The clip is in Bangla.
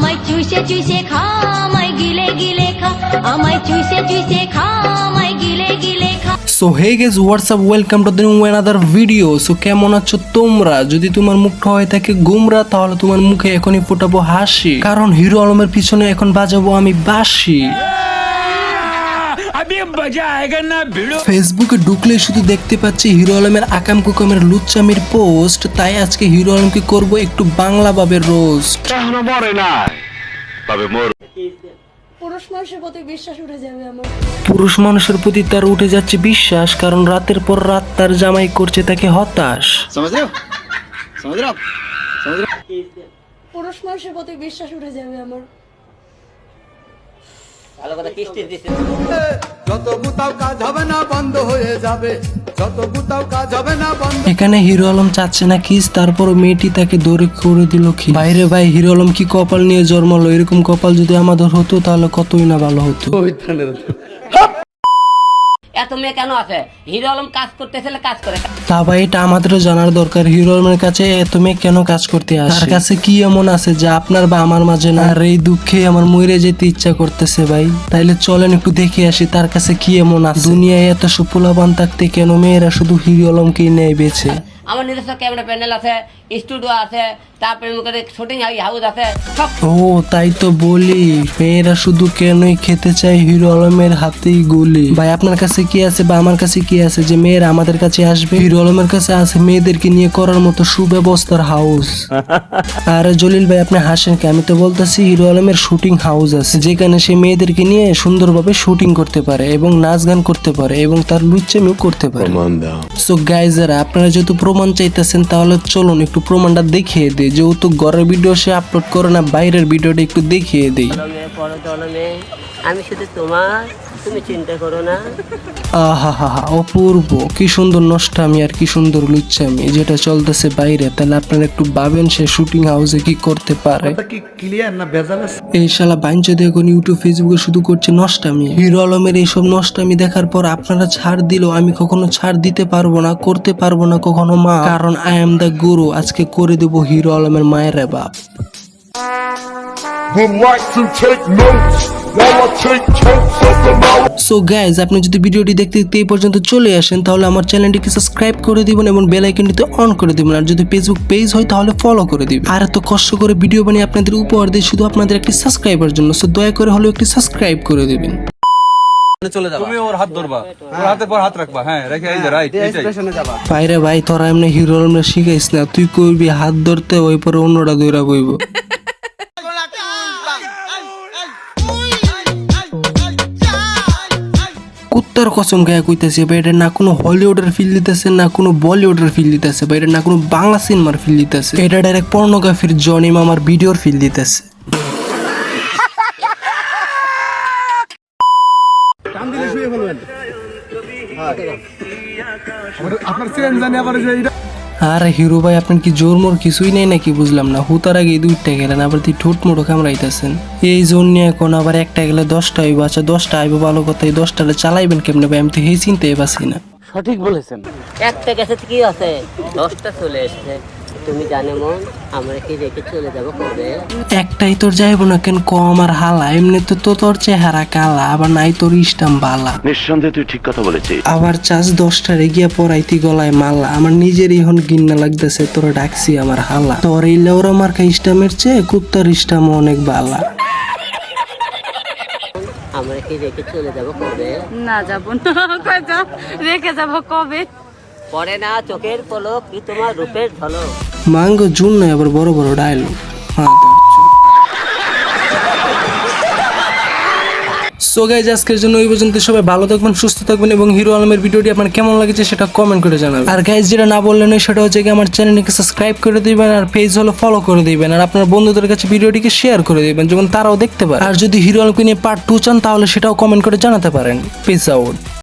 আমায় চুষে চুষে খা, আমায় গিলে গিলে খা, আমায় চুষে চুষে খা, আমায় গিলে গিলে খা। So hey guys, WhatsApp, welcome to the new another video. So কেমন আছো তোমরা? যদি তোমার মুখটা হয়ে থাকে গুমরা, তাহলে তোমার মুখে এখনই ফোটাবো হাসি, কারণ হিরো আলমের পিছনে এখন বাজাবো আমি বাঁশি। ফেসবুকে ঢুকলে শুধু দেখতে পাচ্ছি হিরো আলমের আকাম কুকামের লুচ্চামির পোস্ট, তাই আজকে হিরো আলমকে করবো একটু বাংলা ভাবে রোস্ট। পুরুষ মানুষের প্রতি বিশ্বাস উঠে যাবে আমার। পুরুষ মানুষের প্রতি তার উঠে যাচ্ছে বিশ্বাস, কারণ রাতের পর রাত তার জামাই করছে তাকে হতাশ। পুরুষ মানুষের প্রতি বিশ্বাস উঠে যাবে আমার। যত গুতাও কাজ হবে না বন্ধ হয়ে যাবে, যত গুতাও কাজ হবে না বন্ধ। এখানে হিরো আলম চাচ্ছে না কিস, তারপর মেয়েটি তাকে দৌড়ে করে দিল কি। বাইরে ভাই, হিরো আলম কি কপাল নিয়ে জন্মালো? এরকম কপাল যদি আমাদের হতো তাহলে কতই না ভালো হতো। এত মেয়ে কেন আছে? হিরো আলম কাজ করতেছে, কাজ করে। তা ভাই, এটা আমাদেরও জানার দরকার, হিরো আলমের কাছে এত মেয়ে কেন কাজ করতে আসে? তার কাছে কি এমন আছে যা আপনার বা আমার মাঝে না? আর এই দুঃখে আমার মরে যেতে ইচ্ছা করতেছে ভাই। তাইলে চলেন একটু দেখে আসি তার কাছে কি এমন আছে। দুনিয়ায় এত সুপুলাবান থাকতে কেন মেয়েরা শুধু হিরো আলমকেই নেয় বেছে? আমার নিজস্ব ক্যামেরা প্যানেল আছে, স্টুডিও আছে, তারপরে শুটিং হাউস আছে, সব। ও তাই তো বলি, মেয়েরা শুধু কেনই খেতে চায় হিরো আলমের হাতেই গুলি। ভাই আপনার কাছে কি আছে বা আমার কাছে কি আছে যে মেয়েরা আমাদের কাছে আসবে? হিরো আলমের কাছে আছে মেয়েদেরকে নিয়ে করার মতো সুব্যবস্থার হাউস। আরে জলিল ভাই, আপনি হাসেন কে? আমি তো বলতেছি হিরো আলমের শুটিং হাউস আছে, যেখানে সে মেয়েদেরকে নিয়ে সুন্দরভাবে শুটিং করতে পারে এবং নাচ গান করতে পারে এবং তার লুচ্চামিও করতে পারে। সো গাইজারা, আপনারা যেহেতু প্রমাণ চাইতেছেন, তাহলে চলুন একটু প্রমাণটা দেখিয়ে দিই। যেহেতু ঘরের ভিডিও সে আপলোড করে না, বাইরের ভিডিওটা একটু দেখিয়ে দিই। আমি শুধু তোমার, তুমি চিন্তা করো না। আহা হা হা, অপূর্ব, কি সুন্দর নষ্টামি আর কি সুন্দর লুচ্চামি যেটা চলতেছে বাইরে। তাহলে আপনারা একটু ভাবেন সে শুটিং হাউসে কি করতে পারে। কি ক্লিয়ার না ভেজাল আছে? এই শালা বাইঞ্চোদ এখন ইউটিউব ফেসবুকে শুধু করছে নষ্টামি। হিরো আলমের এইসব নষ্টামি দেখার পর আপনারা ছাড় দিলেও আমি কখনো ছাড় দিতে পারবো না, করতে পারবো না কখনো মা, কারণ আই এম দ্য গুরু। আজকে করে দেবো হিরো আলমের মায়ের বাপ। সো গাইজ, আপনি যদি ভিডিওটি দেখতে দেখতে এই পর্যন্ত চলে আসেন, তাহলে আমার চ্যানেলটিকে সাবস্ক্রাইব করে দিবেন এবং বেল আইকনটিতে অন করে দিবেন। আর যদি ফেসবুক পেজ হয় তাহলে ফলো করে দিবেন। আর এত কষ্ট করে ভিডিও বানিয়ে আপনাদের উপহার দিই শুধু আপনাদের একটি সাবস্ক্রাইবার জন্য। সো দয়া করে হলেও একটি সাবস্ক্রাইব করে দিবেন। তুমি ওর হাত ধরবা, ওর হাতের পর হাত রাখবা, হ্যাঁ রেখে এই যে রাইট এইটাই। বাইরে ভাই, তোরা এমনি হিরো আলমরা শিখাইস না, তুই কইবি হাত ধরতে, ওই পরে অন্যটা দইরা কইব। কুত্তার কসম গায়ে কইতেছে ভাই, এটা না কোনো হলিউডের ফিল দিতেছে, না কোনো বলিউডের ফিল দিতেছে ভাই, এটা না কোনো বাংলা সিনেমার ফিল দিতেছে, এটা ডাইরেক্ট পর্নোগ্রাফির জনি মামার ভিডিওর ফিল দিতেছে। আপনার চেন জানি আবার যে আরে হিরো ভাই, আপনার কি জোর মোর কিছুই নেই নাকি? বুঝলাম না। হুতার আগে দুইটা গেলেন, আবার তুই ঠোঁট মোটো কামড়াইতেছেন। এই জন্য এখন আবার একটা গেলে 10টা হইব। আচ্ছা 10টা আইব ভালো কথা, এই 10টাটা চালাইবেন কেমনে ভাই? আমি তো এই চিন্তাই পাচ্ছি না। সঠিক বলেছেন। একটা গেছে কি আছে, 10টা চলে এসেছে। তুমি জানো মন, আমরা কি রেখে চলে যাবো কবে? একটাই তোর যাইবো না কেন? কম আর হালা, এমনি তো তোর চেহারা কালা, আবার নাই তোর ইস্টাম বালা। নিঃসন্দেহে তুই ঠিক কথা বলেছিস। আবার চাষ 10টারে গিয়া পড়াইতি গলায় মালা। আমার নিজেরই এখন গিন্না লাগতেছে, তোরা ডাকছি আমার হালা। তোর এই লেওরা মার্কা ইস্টামের চেয়ে কুত্তার ইস্টাম অনেক বালা। আমরা কি রেখে চলে যাবো কবে? না যাবো না, রেখে যাবো কবে? পরে না চোখের পলক কি তোমার রূপের ঝলক। মাঙ্গো জুন নয়, আবার বড় বড় ডায়লগ। সো গাইজ, আজকের জন্য ওই পর্যন্ত। সবাই ভালো থাকবেন, সুস্থ থাকবেন এবং হিরো আলমের ভিডিওটি আপনার কেমন লাগছে সেটা কমেন্ট করে জানাবেন। আর গাইজ, যেটা না বললেন সেটা হচ্ছে কি আমার চ্যানেলটিকে সাবস্ক্রাইব করে দিবেন আর পেজ হলো ফলো করে দিবেন। আর আপনার বন্ধুদের কাছে ভিডিওটিকে শেয়ার করে দিবেন যেমন তারাও দেখতে পারে। আর যদি হিরো আলমকে নিয়ে পার্ট 2 চান তাহলে সেটাও কমেন্ট করে জানাতে পারেন। Piece out.